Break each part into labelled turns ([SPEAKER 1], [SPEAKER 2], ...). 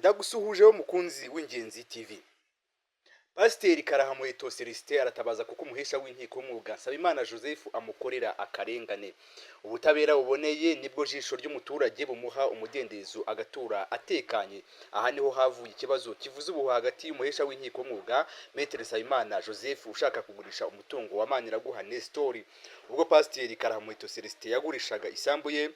[SPEAKER 1] Ndagusuhujeho mukunzi w'Ingenzi TV. Pasiteri Karahamuheto Celestin aratabaza kuko umuhesha w'inkiko w'umwuga Nsabimana Joseph amukorera akarengane. Ubutabera buboneye nibwo jisho ry'umuturage bumuha umudendezo agatura atekanye. Aha niho havuye ikibazo kivuze ubuhuha hagati y'umuhesha w'inkiko w'umwuga Maître Nsabimana Joseph ushaka kugurisha umutungo wa Maniraguha Nestor. Ubwo Pasiteri Karahamuheto Celestin yagurishaga isambu ye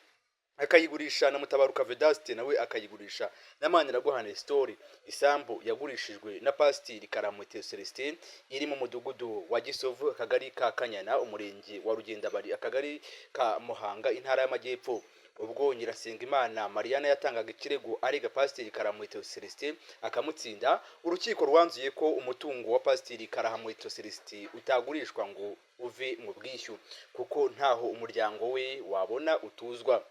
[SPEAKER 1] akayigurisha na Mutabaruka Vedaste nawe akayigurisha na Maniraguha Nestor. Isambu yagurishijwe na Pasiteri Karahamuheto Celestin iri mu mudugudu wa Gisovu, akagari ka Kanyana, umurenge wa Rugendabari, akagari ka Muhanga, intara y'Amajyepfo. Ubwo Nyirasengimana Mariana yatangaga ikirego arega Pasiteri Karahamuheto Celestin akamutsinda, urukiko rwanzuye ko umutungo wa Pasiteri Karahamuheto Celestin utagurishwa ngo uve mu bwishyu kuko ntaho umuryango we wabona utuzwa.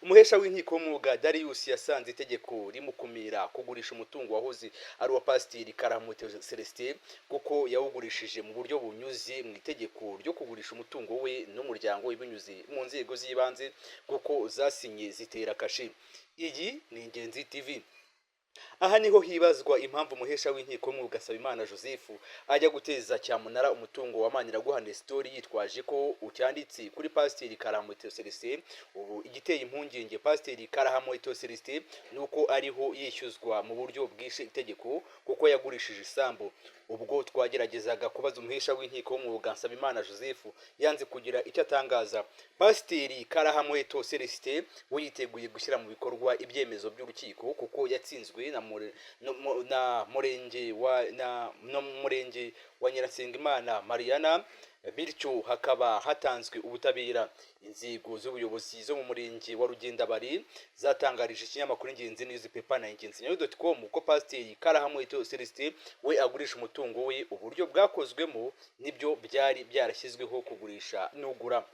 [SPEAKER 1] Umuhesha w'inkiko w'umwuga Darius yasanze itegeko rimukumira kugurisha umutungo wahoze ari uwa Pasiteri Karahamuheto Celestin kuko yawugurishije mu buryo bunyuze mu itegeko ryo kugurisha umutungo we n'umuryango we binyuze mu nzego z'ibanze kuko zasinye zitera kashe. Iyi ni Ingenzi TV. Aha niho hibazwa impamvu umuhesha w'inkiko w'umwuga Nsabimana Joseph ajya guteza cyamunara umutungo wa Maniraguha Nestor yitwaje ko ucyanditse kuri Pasiteri Karahamuheto Celestin. Ubu igiteye impungenge Pasiteri Karahamuheto Celestin nuko ariho yishyuzwa mu buryo bwishe itegeko kuko yagurishije isambu. Ubwo twageragezaga kubaza umuhesha w'inkiko w'umwuga Nsabimana Joseph yanze kugira icyo atangaza. Pasiteri Karahamuheto Celestin we yiteguye gushyira mu bikorwa ibyemezo by'urukiko kuko yatsinzwe na murenge wa Nyirasengimana Mariana, bityo hakaba hatanzwe ubutabera. Inzego z'ubuyobozi zo mu murenge wa Rugendabari zatangarije ikinyamakuru Ingenzi Newspaper na Ingenzi.com ko Pasiteri Karahamuheto Celestin we agurisha umutungo we. Uburyo bwakozwemo nibyo byari byarashyizweho kugurisha n'ugura.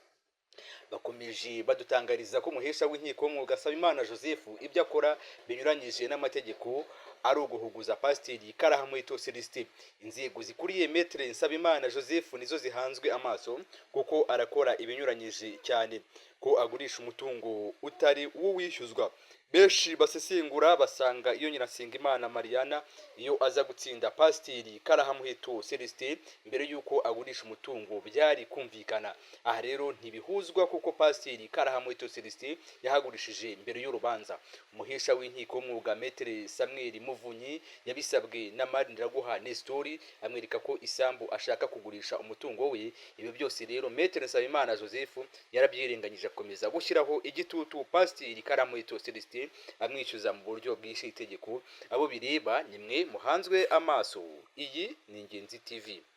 [SPEAKER 1] Bakomeje badutangariza ko umuhesha w'inkiko w'umwuga Nsabimana Joseph ibyo akora binyuranyije n'amategeko ari uguhuguza Pasiteri Karahamuheto Celestin. Inzego zikuriye Maître Nsabimana Joseph nizo zihanzwe amaso kuko arakora ibinyuranyije cyane, ko agurisha umutungo utari uwishyuzwa. Benshi basesengura basanga iyo Nyirasengimana Mariana iyo aza gutsinda Pasiteri Karahamuheto Celestin mbere yuko agurisha umutungo byari kumvikana. Aha rero ntibihuzwa kuko Pasiteri Karahamuheto Celestin yahagurishije mbere y'urubanza. Umuhesha w'inkiko w'umwuga Maître Samuel Muvunyi yabisabwe na Maniraguha Nestor amwereka ko isambu ashaka kugurisha umutungo we. Ibi byose rero Maître Nsabimana Joseph yarabyirenganyije akomeza gushyiraho igitutu Pasiteri Karahamuheto Celestin amwishyuza mu buryo bwishe itegeko. Abo bireba nimwe muhanzwe amaso. Iyi ni Ingenzi TV.